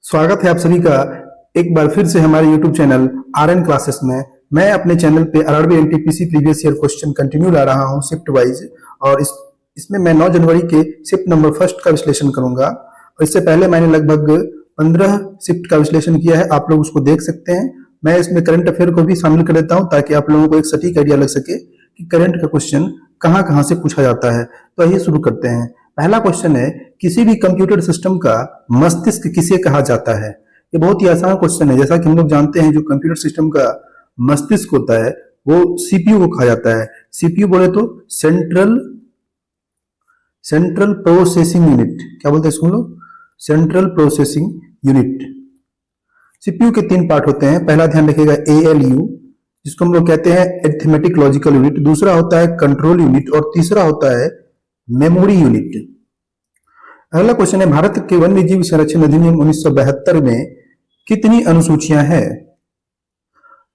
स्वागत है आप सभी का एक बार फिर से हमारे YouTube चैनल RN क्लासेस में। मैं अपने चैनल पे RRB NTPC previous year question continue ला रहा हूँ शिफ्ट वाइज, और इसमें मैं 9 जनवरी के शिफ्ट नंबर फर्स्ट का विश्लेषण करूंगा। और इससे पहले मैंने लगभग 15 शिफ्ट का विश्लेषण किया है, आप लोग उसको देख सकते हैं। मैं इसमें करंट अफेयर को भी शामिल कर देता हूँ ताकि आप लोगों को एक सटीक आइडिया लग सके कि करंट का क्वेश्चन कहाँ कहाँ से पूछा जाता है। तो आइए शुरू करते हैं। पहला क्वेश्चन है, किसी भी कंप्यूटर सिस्टम का मस्तिष्क किसे कहा जाता है? ये बहुत ही आसान क्वेश्चन है। जैसा कि हम लोग जानते हैं, जो कंप्यूटर सिस्टम का मस्तिष्क होता है वो सीपीयू को कहा जाता है। सीपीयू बोले तो सेंट्रल प्रोसेसिंग यूनिट। क्या बोलते हैं इसको लोग? Central processing unit. सीपीयू के 3 पार्ट होते हैं। पहला ध्यान रखिएगा एएलयू, जिसको हम लोग कहते हैं अरिथमेटिक लॉजिकल यूनिट। दूसरा होता है कंट्रोल यूनिट और तीसरा होता है मेमोरी यूनिट। अगला क्वेश्चन है, भारत के वन्य जीव संरक्षण अधिनियम 1972 में कितनी अनुसूचियां हैं?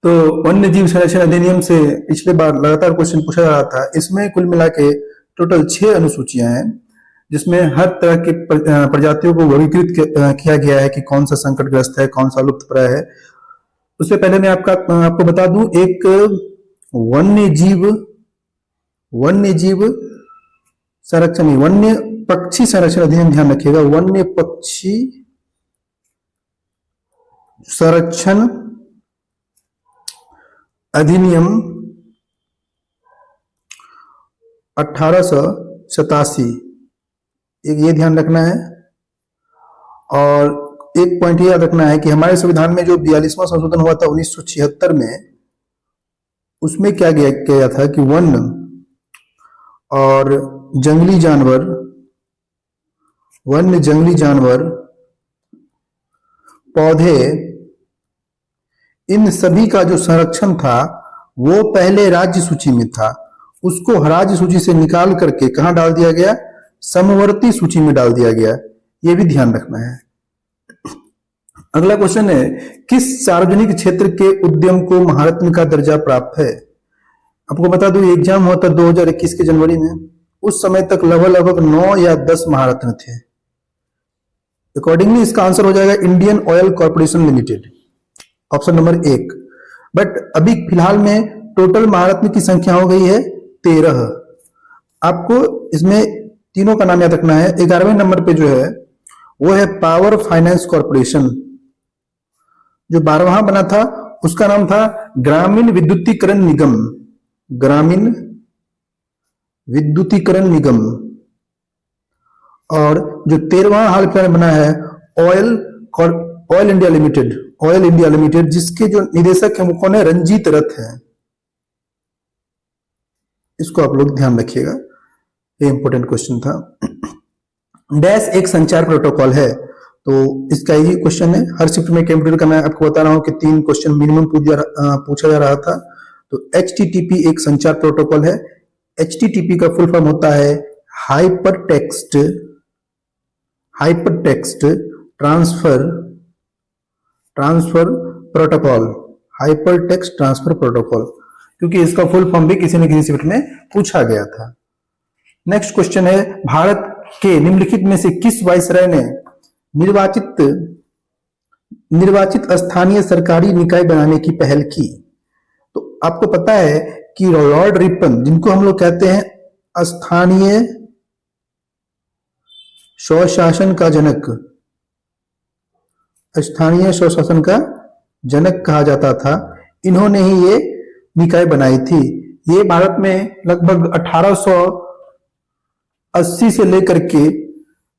तो वन्य जीव संरक्षण अधिनियम से पिछले बार लगातार क्वेश्चन पूछा जा रहा था। इसमें कुल मिला के टोटल 6 अनुसूचियां हैं, जिसमें हर तरह के प्रजातियों को वर्गीकृत किया गया है कि कौन सा संकटग्रस्त है, कौन सा लुप्तप्राय है। उससे पहले मैं आपको बता दूं, एक वन्य जीव संरक्षण, वन्य पक्षी संरक्षण अधिनियम, ध्यान रखिएगा, वन्य पक्षी संरक्षण अधिनियम 1887, ये ध्यान रखना है। और एक पॉइंट ये याद रखना है कि हमारे संविधान में जो 42वां संशोधन हुआ था 1976 में, उसमें क्या किया था कि वन और जंगली जानवर, पौधे, इन सभी का जो संरक्षण था वो पहले राज्य सूची में था। उसको राज्य सूची से निकाल करके कहां डाल दिया गया? समवर्ती सूची में डाल दिया गया। ये भी ध्यान रखना है। अगला क्वेश्चन है, किस सार्वजनिक क्षेत्र के उद्यम को महारत्न का दर्जा प्राप्त है? आपको बता दूं, एग्जाम हुआ था 2021 के जनवरी में। उस समय तक लगभग 9 या 10 महारत्न थे। अकॉर्डिंगली इसका आंसर हो जाएगा Indian oil corporation limited, option number 1। But अभी फिलहाल में टोटल महारत्न की संख्या हो गई है 13। आपको इसमें तीनों का नाम याद रखना है। 11वें नंबर पे जो है वो है पावर फाइनेंस कॉर्पोरेशन। जो 12वां बना था उसका नाम था ग्रामीण विद्युतीकरण निगम। और जो 13वां हाल फिलहाल बना है ऑयल इंडिया लिमिटेड, जिसके जो निदेशक है वो कौन है? रंजीत रथ है। इसको आप लोग ध्यान रखिएगा, ये इंपॉर्टेंट क्वेश्चन था। डैश एक संचार प्रोटोकॉल है, तो इसका यही क्वेश्चन है। हर शिफ्ट में कंप्यूटर का मैं आपको बता रहा हूं कि 3 क्वेश्चन मिनिमम पूछा जा रहा था। तो HTTP एक संचार प्रोटोकॉल है। HTTP का फुल फॉर्म होता है हाइपर टेक्स्ट ट्रांसफर प्रोटोकॉल, क्योंकि इसका फुल फॉर्म भी किसी न किसी शिफ्ट में पूछा गया था। नेक्स्ट क्वेश्चन है, भारत के निम्नलिखित में से किस वाइसराय ने निर्वाचित स्थानीय सरकारी निकाय बनाने की पहल की? तो आपको पता है कि लॉर्ड रिपन, जिनको हम लोग कहते हैं स्थानीय स्वशासन का जनक कहा जाता था, इन्होंने ही ये निकाय बनाई थी। ये भारत में लगभग 1880 से लेकर के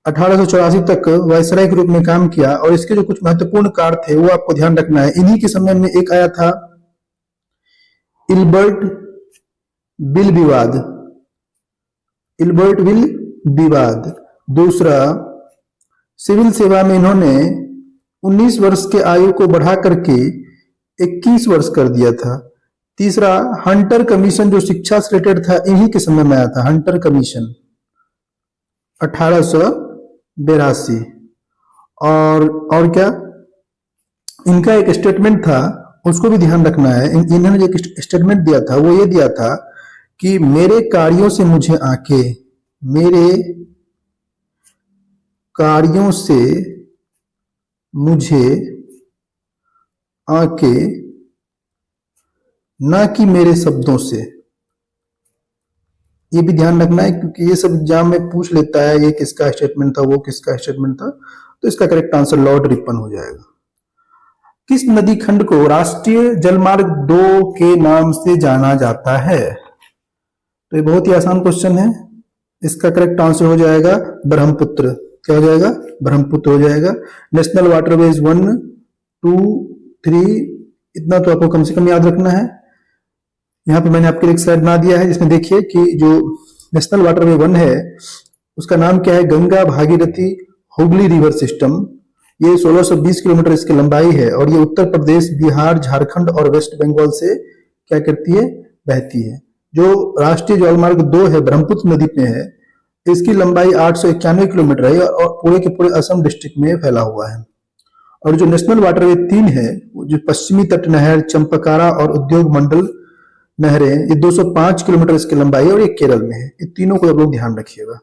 1884 तक वायसराय के रूप में काम किया। और इसके जो कुछ महत्वपूर्ण कार्य थे वो आपको ध्यान रखना है। इन्हीं के समय में एक आया था इल्बर्ट बिल विवाद। दूसरा, सिविल सेवा में इन्होंने 19 वर्ष के आयु को बढ़ा करके 21 वर्ष कर दिया था। तीसरा, हंटर कमीशन जो शिक्षा से रिलेटेड था, इन्हीं के समय में आया था हंटर कमीशन 1882। और क्या, इनका एक स्टेटमेंट था, उसको भी ध्यान रखना है। इन्होंने जो स्टेटमेंट दिया था वो ये दिया था कि मेरे कार्यों से मुझे आके ना कि मेरे शब्दों से। ये भी ध्यान रखना है क्योंकि ये सब एग्जाम में पूछ लेता है, ये किसका स्टेटमेंट था, वो किसका स्टेटमेंट था। तो इसका करेक्ट आंसर लॉर्ड रिपन हो जाएगा। किस नदी खंड को राष्ट्रीय जलमार्ग 2 के नाम से जाना जाता है? तो ये बहुत ही आसान क्वेश्चन है। इसका करेक्ट आंसर हो जाएगा ब्रह्मपुत्र। क्या हो जाएगा? ब्रह्मपुत्र हो जाएगा। नेशनल वाटरवेज 1, 2, 3 इतना तो आपको कम से कम याद रखना है। यहाँ पे मैंने आपके लिए एक स्लाइड बना दिया है जिसमें देखिए कि जो नेशनल वाटरवे 1 है उसका नाम क्या है? Ganga Bhagirathi Hooghly river system. ये 1620 किलोमीटर इसकी लंबाई है और ये उत्तर प्रदेश, बिहार, झारखंड और वेस्ट बंगाल से क्या करती है? बहती है। जो राष्ट्रीय जलमार्ग 2 है ब्रह्मपुत्र नदी पे है, इसकी लंबाई 891 किलोमीटर है और पूरे के पूरे असम डिस्ट्रिक्ट में फैला हुआ है। और जो नेशनल वाटरवे 3 है, जो पश्चिमी तट नहर, चंपकारा और उद्योग मंडल नहरें, ये 205 किलोमीटर इसकी लंबाई है और ये केरल में है। ये तीनों को आप लोग ध्यान रखिएगा।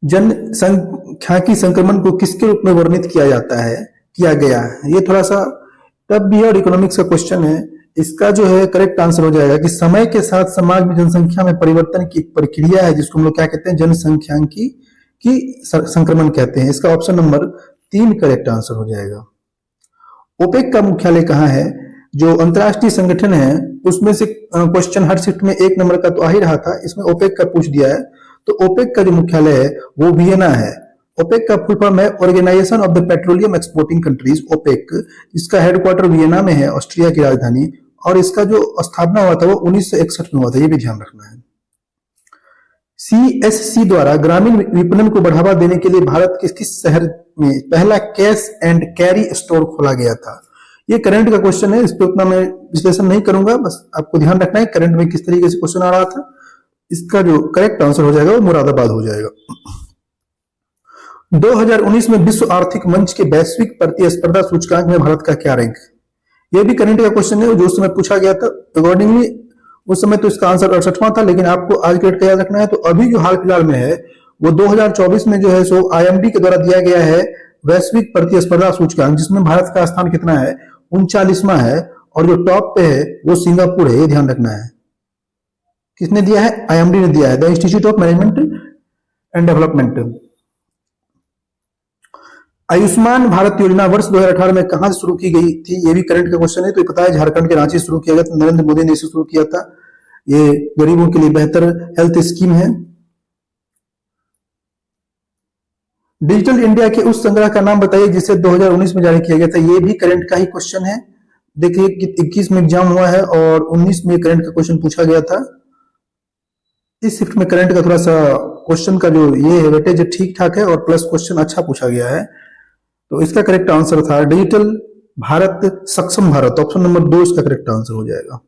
जनसंख्याकी संक्रमण को किसके रूप में वर्णित किया गया है? ये थोड़ा सा टफ भी है और इकोनॉमिक्स का क्वेश्चन है। इसका जो है करेक्ट आंसर हो जाएगा कि समय के साथ समाज में जनसंख्या में परिवर्तन की एक प्रक्रिया है जिसको हम लोग क्या कहते हैं? जनसंख्याकी की संक्रमण कहते हैं। इसका ऑप्शन नंबर 3 करेक्ट आंसर हो जाएगा। ओपेक का मुख्यालय कहाँ है? जो अंतरराष्ट्रीय संगठन है उसमें से क्वेश्चन हर शिफ्ट में 1 नंबर का तो आ ही रहा था, इसमें ओपेक का पूछ दिया है। तो ओपेक का जो मुख्यालय है वो वियना है। ओपेक का फुल फॉर्म है organisation of the petroleum exporting countries, OPEC. इसका हेडक्वार्टर वियना में है, ऑस्ट्रिया की राजधानी। और इसका जो स्थापना हुआ था वो 1961 में हुआ था, ये भी ध्यान रखना है। CSC द्वारा ग्रामीण विपणन को बढ़ावा देने के लिए भारत के किस शहर में पहला कैश एंड कैरी स्टोर खोला गया था? ये करंट का क्वेश्चन है, इस पर उतना मैं विश्लेषण नहीं करूंगा, बस आपको ध्यान रखना है करंट में किस तरीके से क्वेश्चन आ रहा था। इसका जो करेक्ट आंसर हो जाएगा वो मुरादाबाद हो जाएगा। 2019 में विश्व आर्थिक मंच के वैश्विक प्रतिस्पर्धा सूचकांक में भारत का क्या रैंक? ये भी करंट का क्वेश्चन है जो उस समय पूछा गया था। अकॉर्डिंगली उस समय तो इसका आंसर 68वां था, लेकिन आपको आज के डेट का याद रखना है। तो अभी जो हाल फिलहाल में है वो 2024 में जो है सो IMD के द्वारा दिया गया है वैश्विक प्रतिस्पर्धा सूचकांक, जिसमें भारत का स्थान कितना है? 39वां है। और जो टॉप पे है वो सिंगापुर है, ये ध्यान रखना है। किसने दिया है? IMD ने दिया है, the institute of management and development. Ayushman Bharat योजना वर्ष 2018 में कहां से शुरू की गई थी? ये भी करंट का क्वेश्चन है। तो ये पता है झारखंड के रांची से शुरू किया गया था, नरेंद्र मोदी ने इसे शुरू किया था। ये गरीबों के लिए बेहतर हेल्थ स्कीम है। डिजिटल इंडिया के उस संग्रह का नाम बताइए जिसे 2019 में जारी किया गया था। ये भी करंट का ही क्वेश्चन है। देखिए कि 21 में एग्जाम हुआ है और 19 में करंट का क्वेश्चन पूछा गया था। इस शिफ्ट में करंट का थोड़ा सा क्वेश्चन का जो ये है वेटेज ठीक ठाक है और प्लस क्वेश्चन अच्छा पूछा गया है। तो इसका करेक्ट आंसर था डिजिटल भारत सक्षम भारत, ऑप्शन नंबर 2 इसका करेक्ट आंसर हो जाएगा।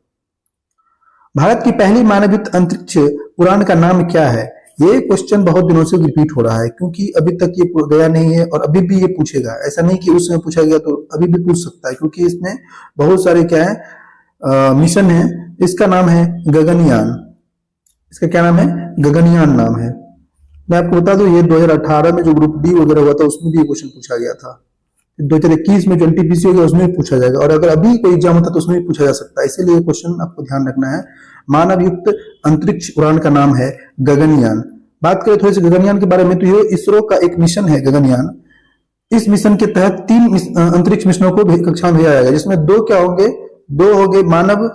भारत की पहली मानवयुक्त अंतरिक्ष उड़ान का नाम क्या है? ये क्वेश्चन बहुत दिनों से रिपीट हो रहा है क्योंकि अभी तक ये गया नहीं है और अभी भी ये पूछेगा। ऐसा नहीं कि उस समय पूछा गया तो अभी भी पूछ सकता है, क्योंकि इसमें बहुत सारे क्या है मिशन है। इसका नाम है गगनयान। इसका क्या नाम है? गगनयान नाम है। मैं आपको बता दूं ये 2018 में जो ग्रुप डी वगैरह हुआ था उसमें भी ये क्वेश्चन पूछा गया था। 2021 में जो NTPC हो गया उसमें भी पूछा जाएगा और अगर अभी कोई एग्जाम होता तो उसमें भी पूछा जा सकता है। इसीलिए क्वेश्चन आपको ध्यान रखना है। मानव युक्त अंतरिक्ष उड़ान का नाम है गगनयान। बात करें थोड़ी सी गगनयान के बारे में, तो ये इसरो का एक मिशन है गगनयान। इस मिशन के तहत 3 अंतरिक्ष मिशनों को कक्षा में भेजा जाएगा, जिसमें 2 क्या होंगे? 2 होंगे मानव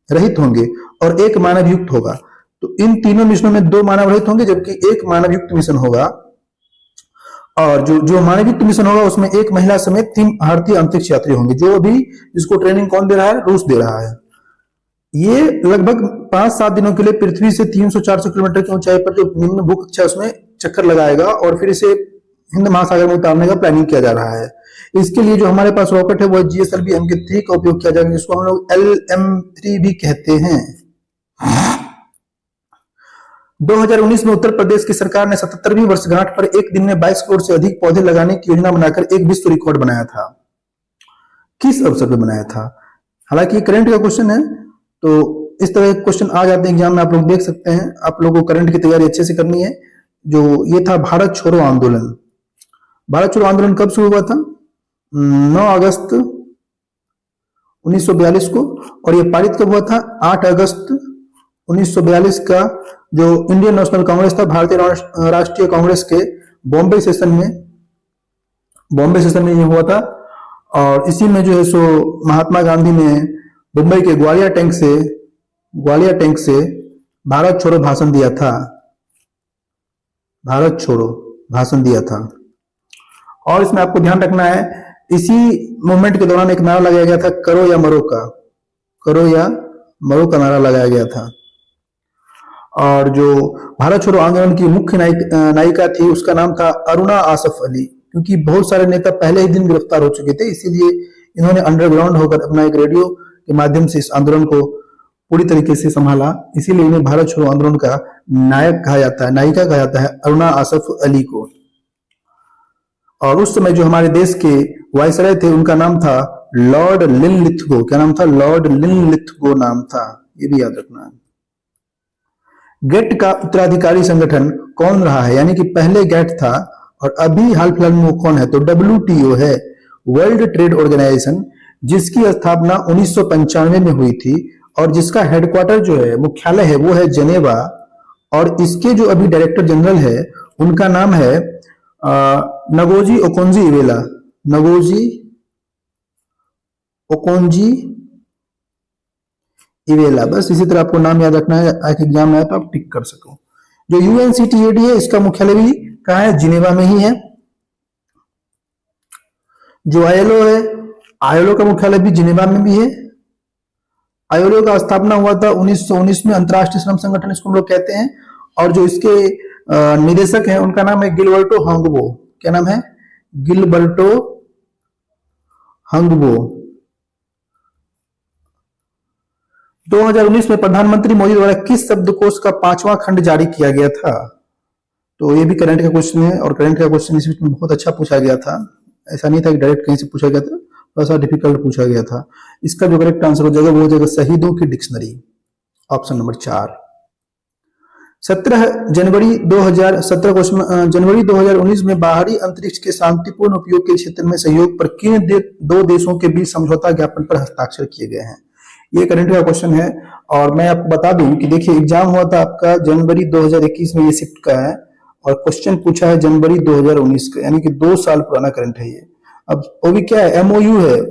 रहित होंगे और 1 मानव युक्त होगा। तो इन तीनों मिशनों में 2 मानव रहित होंगे जबकि 1 मानव युक्त मिशन होगा। और जो मानव युक्त मिशन होगा उसमें 1 महिला समेत 3 भारतीय अंतरिक्ष यात्री होंगे। जो अभी जिसको ट्रेनिंग कौन दे रहा है? रूस दे रहा है। ये लगभग 5-7 दिनों के लिए पृथ्वी से 300-400 किलोमीटर की ऊंचाई पर जो निम्न भूकक्षा उसमें चक्कर लगाएगा और फिर इसे हिंद महासागर में उतारने का प्लानिंग किया जा रहा है। इसके लिए जो हमारे पास रॉकेट है वो GSLV MK3 का उपयोग किया जाएगा, जिसको हम लोग LM3 भी कहते हैं। 2019 में उत्तर प्रदेश की सरकार ने 77वीं वर्षगांठ पर एक दिन में 22 करोड़ से अधिक पौधे लगाने की योजना बनाकर एक विश्व रिकॉर्ड बनाया था। किस अवसर पर बनाया था? हालांकि ये करंट का क्वेश्चन है, तो इस तरह के क्वेश्चन आ जाते हैं एग्जाम में, आप लोग देख सकते हैं। आप लोगों को करंट की तैयारी अच्छे से करनी है। जो ये था भारत छोड़ो आंदोलन। भारत छोड़ो आंदोलन कब शुरू हुआ था? 9 अगस्त 1942 को। और ये पारित कब हुआ था? 8 अगस्त 1942 का जो इंडियन नेशनल कांग्रेस था, भारतीय राष्ट्रीय कांग्रेस के बॉम्बे सेशन में ये हुआ था। और इसी में जो है सो महात्मा गांधी ने मुंबई के ग्वालियर टैंक से भारत छोड़ो भाषण दिया था। भारत छोड़ो भाषण दिया था। और इसमें आपको ध्यान रखना है, इसी मूवमेंट के दौरान एक नारा लगाया गया था, करो या मरो का। करो या मरो का नारा लगाया गया था। और जो भारत छोड़ो आंदोलन की मुख्य नायिका थी, उसका नाम था अरुणा आसफ अली। क्योंकि बहुत सारे नेता पहले ही दिन गिरफ्तार हो चुके थे, इसीलिए इन्होंने अंडरग्राउंड होकर अपना एक रेडियो के माध्यम से इस आंदोलन को पूरी तरीके से संभाला। इसीलिए इन्हें भारत छोड़ो आंदोलन का नायक कहा जाता है, नायिका कहा जाता है अरुणा आसफ अली को। और उस समय जो हमारे देश के वायसराय थे, उनका नाम था लॉर्ड लिनलिथगो। क्या नाम था? लॉर्ड लिनलिथगो नाम था, ये भी याद रखना है। गेट का उत्तराधिकारी संगठन कौन रहा है? यानी कि पहले गेट था और अभी हाल फिलहाल में वो कौन है? तो WTO है, वर्ल्ड ट्रेड ऑर्गेनाइजेशन, जिसकी स्थापना 1995 में हुई थी और जिसका हेडक्वार्टर जो है, मुख्यालय है, वो है जेनेवा। और इसके जो अभी डायरेक्टर जनरल है, उनका नाम है Ngozi Okonjo Iweala. Ngozi Okonjo Iweala. बस इसी तरह आपको नाम याद रखना है, एग्जाम में आए तो आप टिक कर सको। जो UNCTAD है, इसका मुख्यालय भी कहाँ है? जिनेवा में ही है। जो ILO है, ILO का मुख्यालय भी जिनेवा में भी है। ILO का स्थापना हुआ था 1919 में, अंतर्राष्ट्रीय श्रम संगठन इसको हम लोग कहते हैं। और जो इसके निदेशक हैं, उनका नाम है गिलबर्टो हंगबो। क्या नाम है? गिलबर्टो हंगबो। 2019 में प्रधानमंत्री मोदी द्वारा किस शब्दकोश का 5वां खंड जारी किया गया था? तो ये भी करंट का क्वेश्चन है, और करंट का क्वेश्चन इस में बहुत अच्छा पूछा गया था। ऐसा नहीं था कि डायरेक्ट कहीं से पूछा गया था, थोड़ा सा डिफिकल्ट पूछा गया था। इसका जो करेक्ट आंसर हो जाएगा वो हो जाएगा शहीदों की डिक्शनरी, ऑप्शन नंबर 4। 17 जनवरी 2019 में बाहरी अंतरिक्ष के शांतिपूर्ण उपयोग के क्षेत्र में सहयोग पर किन दो देशों के बीच समझौता ज्ञापन पर हस्ताक्षर किए गए हैं? ये करंट का क्वेश्चन है। और मैं आपको बता दूं कि देखिए, एग्जाम हुआ था आपका जनवरी 2021 में, ये शिफ्ट का है, और क्वेश्चन पूछा है जनवरी 2019 का, यानी कि 2 साल पुराना करंट है ये। अब वो भी क्या है? MOU है,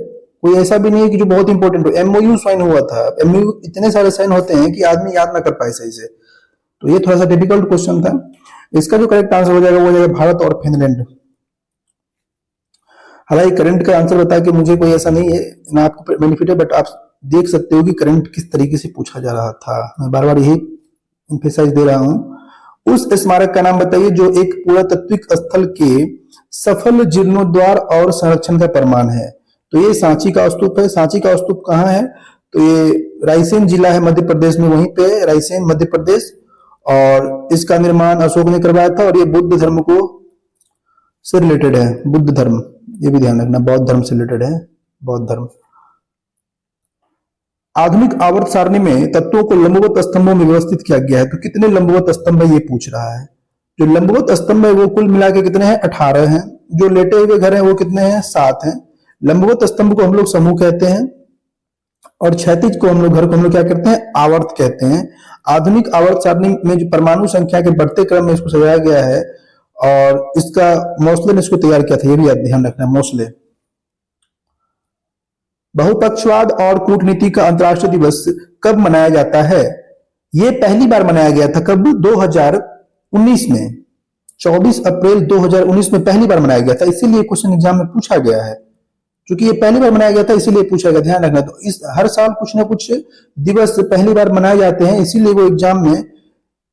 कोई ऐसा भी नहीं है कि जो बहुत इंपॉर्टेंट हो। MOU साइन हुआ था। MOU इतने सारे साइन होते हैं कि आदमी याद ना कर पाए सही से, तो ये थोड़ा सा डिफिकल्ट क्वेश्चन था। इसका जो करेक्ट आंसर हो जाएगा वो हो जाएगा भारत और फिनलैंड। हालांकि करंट का आंसर बता के मुझे कोई ऐसा नहीं है ना आपको बेनिफिट है, बट आप देख सकते हो कि करंट किस तरीके से पूछा जा रहा था। मैं बार बार यही एम्फेसाइज दे रहा हूं। उस स्मारक का नाम बताइए जो एक पुरातात्विक स्थल के सफल जीर्णोद्धार और संरक्षण का प्रमाण है। तो ये सांची का स्तूप है। सांची का स्तूप कहाँ है? तो ये रायसेन जिला है मध्य प्रदेश में, वहीं पे रायसेन मध्य प्रदेश। और इसका निर्माण अशोक ने करवाया था, और ये बुद्ध धर्म को से रिलेटेड है। बुद्ध धर्म, ये भी ध्यान रखना, बौद्ध धर्म से रिलेटेड है, बौद्ध धर्म। आधुनिक आवर्त सारणी में तत्वों को लंबवत स्तंभों में व्यवस्थित किया गया है। तो कितने लंबवत स्तंभ है ये पूछ रहा है। जो लंबवत स्तंभ है वो कुल मिला के कितने हैं? 18 हैं। जो लेटे हुए घर हैं वो कितने हैं? 7 हैं। लंबवत स्तंभ को हम लोग समूह कहते हैं, और क्षैतिज को हम लोग, घर को हम लोग क्या कहते हैं? आवर्त कहते हैं। आधुनिक आवर्त सारणी में जो परमाणु संख्या के बढ़ते क्रम में इसको सजाया गया है, और इसका मोस्ले ने इसको तैयार किया था, ये भी ध्यान रखना है, मोस्ले। बहुपक्षवाद और कूटनीति का अंतर्राष्ट्रीय दिवस कब मनाया जाता है? ये पहली बार मनाया गया था कब? 2019 में, 24 अप्रैल 2019 में पहली बार मनाया गया था। इसीलिए क्वेश्चन एग्जाम में पूछा गया है, क्योंकि ये पहली बार मनाया गया था, इसीलिए पूछा गया, ध्यान रखना। तो इस हर साल कुछ ना कुछ दिवस पहली बार मनाए जाते हैं, इसीलिए वो एग्जाम में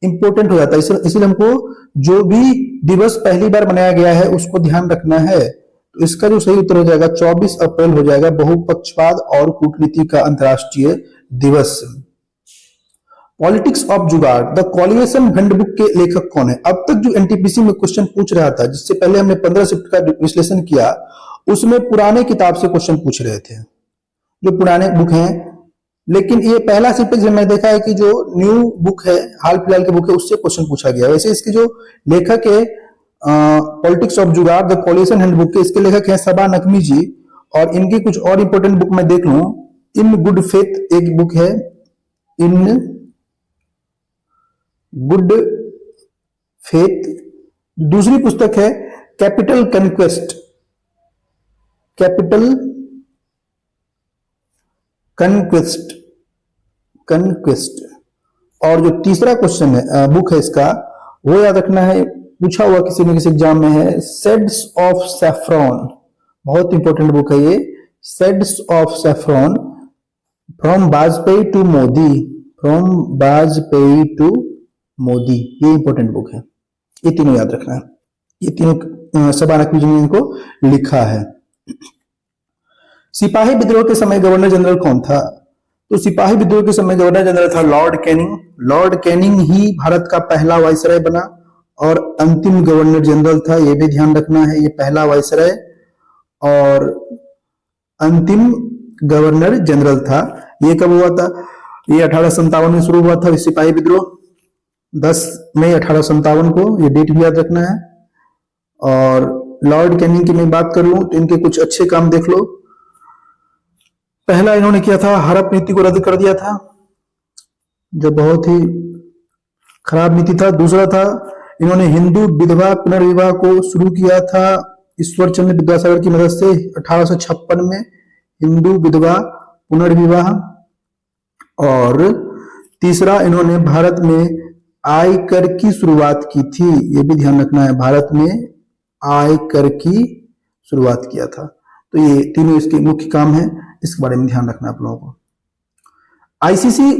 इंपॉर्टेंट हो जाता है। इसलिए हमको जो भी दिवस पहली बार मनाया गया है उसको ध्यान रखना है। तो इसका जो सही उत्तर हो जाएगा 24 अप्रैल हो जाएगा, बहुपक्षवाद और कूटनीति का अंतर्राष्ट्रीय दिवस। पॉलिटिक्स ऑफ जुगाड़, द कॉलिएशन हैंडबुक के लेखक कौन है? अब तक जो एनटीपीसी में क्वेश्चन पूछ रहा था, जिससे पहले हमने 15 शिफ्ट का विश्लेषण किया, उसमें पुराने किताब से क्वेश्चन पूछ रहे थे, जो पुराने बुक हैं। लेकिन ये पहला शिफ्ट जब मैंने देखा है कि जो न्यू बुक है, हाल फिलहाल के बुक है, उससे क्वेश्चन पूछा गया। वैसे इसके जो लेखक है पॉलिटिक्स ऑफ जुगाड़ द कॉलिशन हैंडबुक के इसके लेखक हैं सबा नकवी जी। और इनकी कुछ और इंपॉर्टेंट बुक मैं देख लूं, इन गुड फेथ एक बुक है, इन गुड फेथ। दूसरी पुस्तक है capital conquest, capital conquest, conquest. और जो तीसरा क्वेश्चन है बुक है इसका, वो याद रखना है, पूछा हुआ किसी न किसी एग्जाम में है, सेड्स ऑफ सैफ्रॉन। बहुत इंपॉर्टेंट बुक है ये, shades of saffron, from Vajpayee to Modi, from Vajpayee to Modi. ये इंपॉर्टेंट बुक है, ये तीनों याद रखना है। ये तीनों सबा नकवी जी ने इनको लिखा है। सिपाही विद्रोह के समय गवर्नर जनरल कौन था? तो सिपाही विद्रोह के समय गवर्नर जनरल था लॉर्ड कैनिंग। लॉर्ड कैनिंग ही भारत का पहला वायसराय बना और अंतिम गवर्नर जनरल था, यह भी ध्यान रखना है। ये पहला वायसराय और अंतिम गवर्नर जनरल था। ये कब हुआ था? ये 1857 में शुरू हुआ था सिपाही विद्रोह, 10 मई 1857 को, ये डेट भी याद रखना है। और लॉर्ड कैनिंग की मैं बात कर लूं तो इनके कुछ अच्छे काम देख लो। पहला इन्होंने किया था, हड़प नीति को रद्द कर दिया था, जो बहुत ही खराब नीति था। दूसरा था, इन्होंने हिंदू विधवा पुनर्विवाह को शुरू किया था ईश्वर चंद्र विद्यासागर की मदद से 1856 में, हिंदू विधवा पुनर्विवाह। और तीसरा, इन्होंने भारत में आयकर की शुरुआत की थी, ये भी ध्यान रखना है, भारत में आयकर की शुरुआत किया था। तो ये तीनों इसके मुख्य काम हैं, इसके बारे में ध्यान रखना आप लोगों को। आईसीसी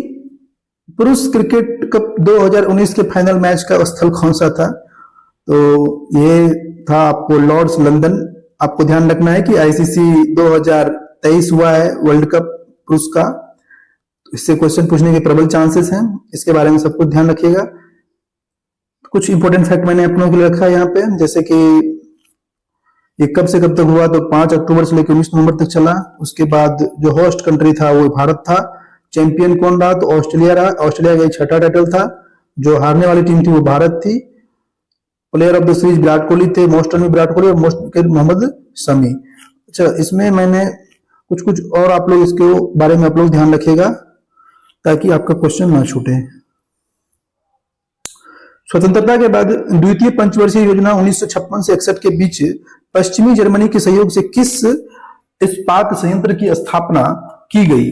पुरुष क्रिकेट कप 2019 के फाइनल मैच का स्थल कौन सा था? तो ये था आपको लॉर्ड्स लंदन। आपको ध्यान रखना है कि आईसीसी 2023 हुआ है वर्ल्ड कप पुरुष का, तो इससे क्वेश्चन पूछने के प्रबल चांसेस हैं, इसके बारे में सब कुछ ध्यान रखिएगा। कुछ इंपॉर्टेंट फैक्ट मैंने अपनों के लिए रखा है यहाँ पे, जैसे कि ये कब से कब तक हुआ, तो 5 अक्टूबर से लेकर 19 नवंबर तक चला। उसके बाद जो होस्ट कंट्री था वो भारत था। चैंपियन कौन रहा? तो ऑस्ट्रेलिया रहा। ऑस्ट्रेलिया का 6ठा टाइटल था। जो हारने वाली टीम थी वो भारत थी। Player of the series Virat Kohli थे, मोस्ट रन विराट कोहली और मोस्ट विकेट मोहम्मद शमी। अच्छा, इसमें मैंने कुछ कुछ और आप लोग इसके बारे में आप लोग ध्यान रखिएगा ताकि आपका क्वेश्चन ना छूटे। स्वतंत्रता के बाद द्वितीय पंचवर्षीय योजना 1956 से 61 के बीच पश्चिमी जर्मनी के सहयोग से किस इस्पात संयंत्र की स्थापना की गई?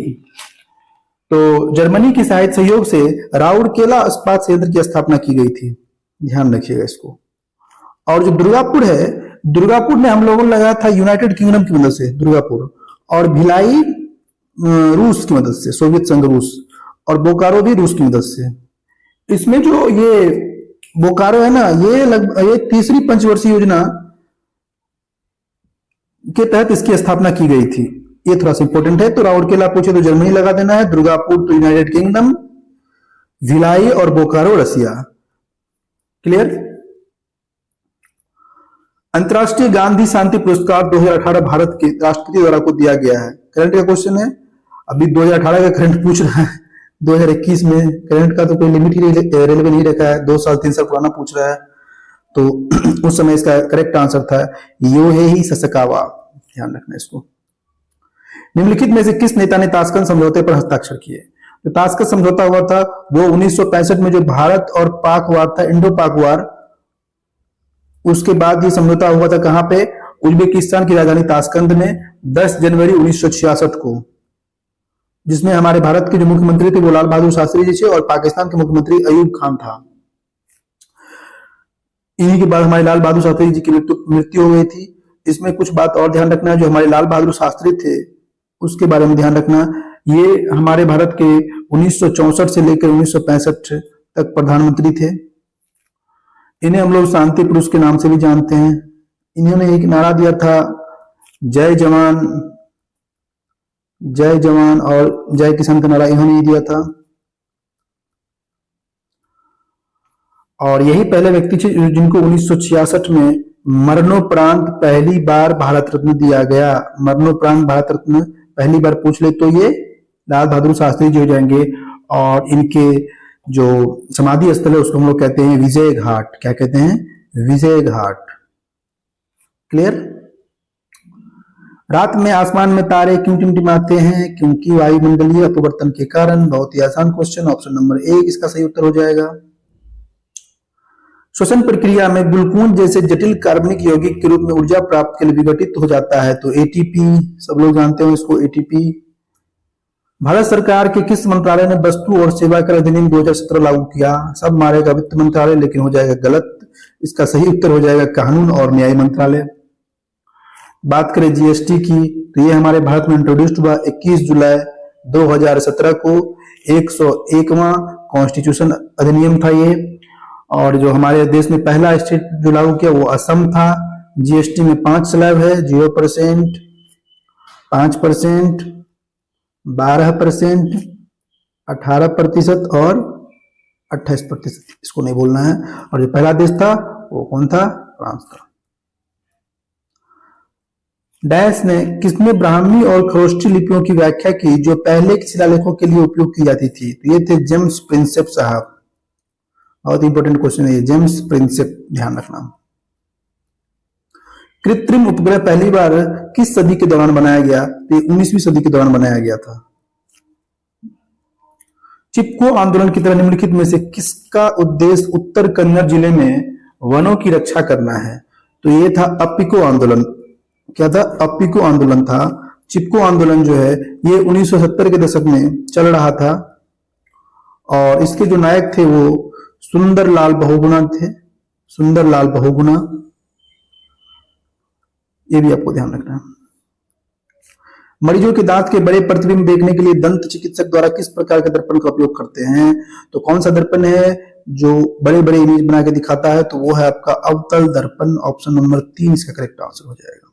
तो जर्मनी के सहायता सहयोग से राउरकेला इस्पात संयंत्र की स्थापना की गई थी, ध्यान रखिएगा इसको। और जो दुर्गापुर है, दुर्गापुर में हम लोगों ने लगाया था यूनाइटेड किंगडम की मदद से दुर्गापुर, और भिलाई रूस की मदद से, सोवियत संघ रूस, और बोकारो भी रूस की मदद से। इसमें जो ये बोकारो है ना, ये तीसरी पंचवर्षीय योजना के तहत इसकी स्थापना की गई थी। ये थोड़ा सा इंपॉर्टेंट है। तो राउरकेला पूछे तो जर्मनी लगा देना है, दुर्गापुर तो यूनाइटेड किंगडम, भिलाई और बोकारो रसिया। क्लियर? अंतर्राष्ट्रीय गांधी शांति पुरस्कार 2018 भारत के राष्ट्रपति द्वारा को दिया गया है। करंट का क्वेश्चन है, अभी 2018 का करंट पूछ रहा है, 2021 में करंट का तो कोई लिमिट ही रेलवे नहीं रखा है, 2 साल 3 साल पुराना पूछ रहा है। तो उस समय इसका करेक्ट आंसर था योहेई ससकावा, ध्यान रखना इसको। निम्नलिखित में से किस नेता ने ताशकंद समझौते पर हस्ताक्षर किए? जो ताशकंद समझौता हुआ था वो 1965 में जो भारत और पाक वार था, इंडो पाक वार, उसके बाद ये समझौता हुआ था कहां पे? उज्बेकिस्तान की राजधानी ताशकंद में 10 जनवरी 1966 को, जिसमें हमारे भारत के जो मुख्यमंत्री थे वो लाल बहादुर शास्त्री जी थे और पाकिस्तान के मुख्यमंत्री अयूब खान था। इन्हीं के बाद हमारे लाल बहादुर शास्त्री जी की मृत्यु हो गई थी। इसमें कुछ बात और ध्यान रखना है, जो हमारे लाल बहादुर शास्त्री थे उसके बारे में ध्यान रखना। ये हमारे भारत के 1964 से लेकर 1965 तक प्रधानमंत्री थे। इन्हें हम लोग शांति पुरुष के नाम से भी जानते हैं। इन्होंने एक नारा दिया था, जय जवान और जय किसान का नारा इन्होंने ही दिया था। और यही पहले व्यक्ति थे जिनको 1966 में मरणोपरांत पहली बार भारत रत्न दिया गया। मरणोपरांत भारत रत्न पहली बार पूछ ले तो ये लाल बहादुर शास्त्री जी हो जाएंगे। और इनके जो समाधि स्थल है उसको हम लोग कहते हैं विजय घाट। क्या कहते हैं? विजय घाट। क्लियर। रात में आसमान में तारे क्यों टिमटिमाते हैं? क्योंकि वायुमंडलीय अपवर्तन के कारण। बहुत ही आसान क्वेश्चन, ऑप्शन नंबर 1 इसका सही उत्तर हो जाएगा। श्वसन प्रक्रिया में ग्लूकोन जैसे जटिल कार्बनिक यौगिक के रूप में ऊर्जा प्राप्त के लिए विघटित हो जाता है, तो एटीपी, सब लोग जानते हो इसको, एटीपी। भारत सरकार के किस मंत्रालय ने वस्तु और सेवा कर अधिनियम 2017 लागू किया? सब मारेगा वित्त मंत्रालय, लेकिन हो जाएगा गलत। इसका सही उत्तर हो जाएगा कानून और न्याय मंत्रालय। बात करें जीएसटी की, तो ये हमारे भारत में इंट्रोड्यूस्ड हुआ 21 जुलाई 2017 को। 101वां कॉन्स्टिट्यूशन अधिनियम था ये। और जो हमारे देश में पहला स्टेट जो लागू किया वो असम था। जीएसटी में 5 स्लैब है, 0%, 5%, 12%, 18% और 28%। इसको नहीं बोलना है। और जो पहला देश था वो कौन था? फ्रांस था। डैश ने किसने ब्राह्मी और खरोष्टी लिपियों की व्याख्या की जो पहले के शिलालेखों के लिए उपयोग की जाती थी? तो ये थे जेम्स प्रिंसेप साहब। बहुत इंपॉर्टेंट क्वेश्चन है ये, जेम्स प्रिंसेप, ध्यान रखना। कृत्रिम उपग्रह पहली बार किस सदी के दौरान बनाया गया? तो 19वीं सदी के दौरान बनाया गया था। चिपको आंदोलन की तरह निम्नलिखित में से किसका उद्देश्य उत्तर कन्नड़ जिले में वनों की रक्षा करना है? तो ये था अप्पिको आंदोलन। क्या था? अप्पिको आंदोलन था। चिपको आंदोलन जो है ये 1970 के दशक में चल रहा था और इसके जो नायक थे वो सुंदरलाल बहुगुणा थे। सुंदरलाल बहुगुणा, ये भी आपको ध्यान रखना है। मरीजों के दांत के बड़े प्रतिबिंब देखने के लिए दंत चिकित्सक द्वारा किस प्रकार के दर्पण का उपयोग करते हैं? तो कौन सा दर्पण है जो बड़े बड़े इमेज बना के दिखाता है? तो वो है आपका अवतल दर्पण। ऑप्शन नंबर 3 इसका करेक्ट आंसर हो जाएगा।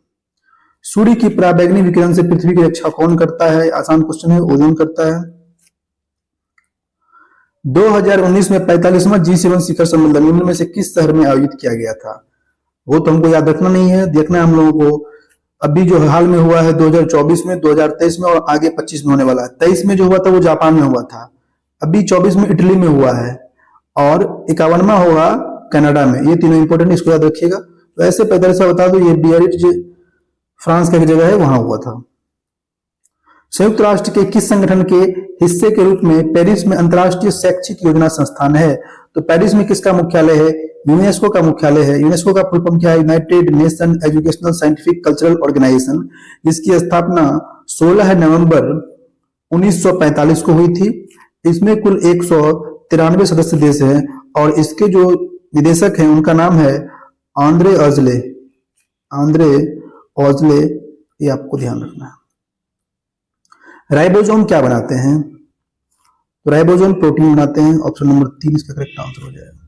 सूर्य की पराबैंगनी विकिरण से पृथ्वी की रक्षा कौन करता है? आसान क्वेश्चन है, ओजोन करता है। 2019 में 45वां G7 शिखर सम्मेलन निम्न में से किस शहर में आयोजित किया गया था? वो तो हमको याद रखना नहीं है, देखना है हम लोगों को। अभी जो हाल में हुआ है 2024 में, 2023 में और आगे 25 में होने वाला है। 23 में जो हुआ था वो जापान में हुआ था, अभी 24 में इटली में हुआ है और 51वां होगा कनाडा में। ये तीनों इंपॉर्टेंट, इसको याद रखिएगा। तो ऐसे पैदल से बता दो, ये बियारिट्ज फ्रांस का एक जगह है, वहां हुआ था। संयुक्त राष्ट्र के किस संगठन के हिस्से के रूप में पेरिस में अंतर्राष्ट्रीय शैक्षिक योजना संस्थान है? तो पेरिस में किसका मुख्यालय है? यूनेस्को का मुख्यालय है। यूनेस्को का फुल फॉर्म क्या है? United Nation Educational Scientific Cultural Organization, जिसकी स्थापना 16 नवंबर 1945 को हुई थी। इसमें कुल 193 सदस्य देश हैं और इसके जो निदेशक हैं उनका नाम है आंद्रे ऑजले। आंद्रे ऑजले, ये आपको ध्यान रखना है। राइबोसोम क्या बनाते हैं? तो राइबोसोम प्रोटीन बनाते हैं। ऑप्शन नंबर 3 इसका करेक्ट आंसर हो जाएगा।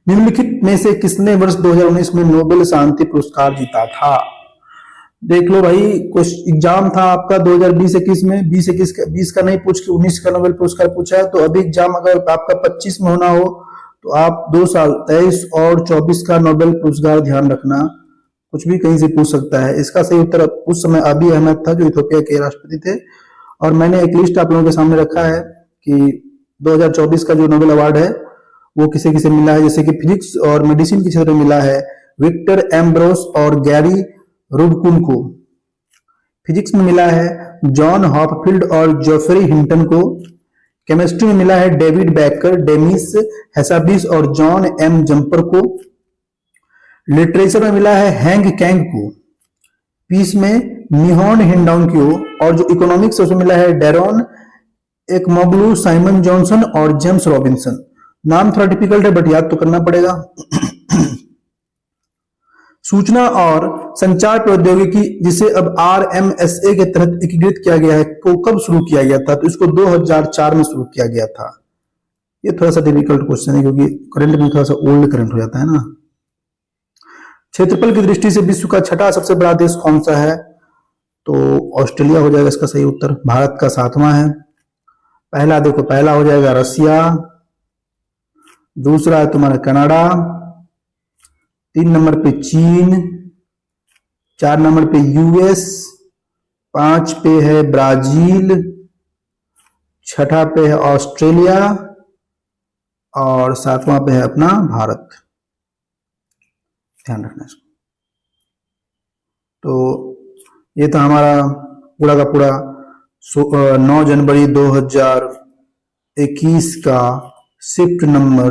निम्नलिखित में से किसने वर्ष 2019 में नोबेल शांति पुरस्कार जीता था? देख लो भाई, कुछ एग्जाम था आपका 2020-21 में, 20 का नहीं पूछ के 19 का नोबेल पुरस्कार पूछा है। तो अभी एग्जाम अगर आपका 25 में होना हो तो आप 2 साल 23 और 24 का नोबेल पुरस्कार ध्यान रखना, कुछ भी कहीं से पूछ सकता है। इसका सही उत्तर उस समय अबी अहमद था जो इथियोपिया के राष्ट्रपति थे। और मैंने एक लिस्ट आप लोगों के सामने रखा है कि 2024 का जो नोबेल अवार्ड है वो किसे किसे मिला है। जैसे कि फिजिक्स और मेडिसिन के क्षेत्र में मिला है विक्टर एम्ब्रोस और गैरी रुबकुन को। फिजिक्स में मिला है जॉन हॉपफील्ड और जोफ्री हिंटन को। केमिस्ट्री में मिला है डेविड बेकर, डेमिस हेसाबिस और जॉन एम जंपर को। लिटरेचर में मिला है हैंग कैंग को। पीस में निहोन हिंडाउन को। और जो इकोनॉमिक्स उसमें मिला है डेरोन एकमोग्लू, साइमन जॉनसन और जेम्स रॉबिन्सन। नाम थोड़ा डिफिकल्ट है बट याद तो करना पड़ेगा। सूचना और संचार प्रौद्योगिकी, जिसे अब RMSA के तहत एकीकृत किया गया है, को कब शुरू किया गया था? तो इसको 2004 में शुरू किया गया था। ये थोड़ा सा डिफिकल्ट क्वेश्चन है क्योंकि करंट में थोड़ा सा ओल्ड करंट हो जाता है ना। क्षेत्रफल की दृष्टि से विश्व का छठा सबसे बड़ा देश कौन सा है? तो ऑस्ट्रेलिया हो जाएगा इसका सही उत्तर। भारत का 7वां है। पहला देखो, पहला हो जाएगा रसिया, दूसरा है तुम्हारा कनाडा, 3 नंबर पे चीन, 4 नंबर पे US, 5 पे है ब्राजील, 6ठा पे है ऑस्ट्रेलिया और 7वां पे है अपना भारत। ध्यान रखना इसको। तो ये था हमारा पूरा का पूरा 9 जनवरी 2021 का शिफ्ट नंबर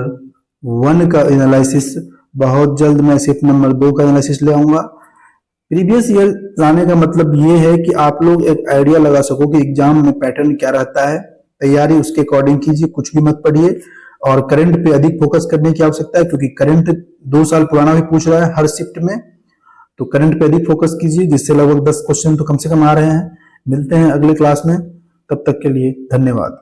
1 का एनालिसिस। बहुत जल्द मैं शिफ्ट नंबर 2 का एनालिसिस ले आऊंगा। प्रीवियस ईयर लाने का मतलब ये है कि आप लोग एक आइडिया लगा सको कि एग्जाम में पैटर्न क्या रहता है। तैयारी उसके अकॉर्डिंग कीजिए, कुछ भी मत पढ़िए, और करंट पे अधिक फोकस करने की आवश्यकता है, क्योंकि करंट 2 साल पुराना भी पूछ रहा है हर शिफ्ट में। तो करंट पे अधिक फोकस कीजिए, जिससे लगभग 10 क्वेश्चन तो कम से कम आ रहे हैं। मिलते हैं अगले क्लास में, तब तक के लिए धन्यवाद।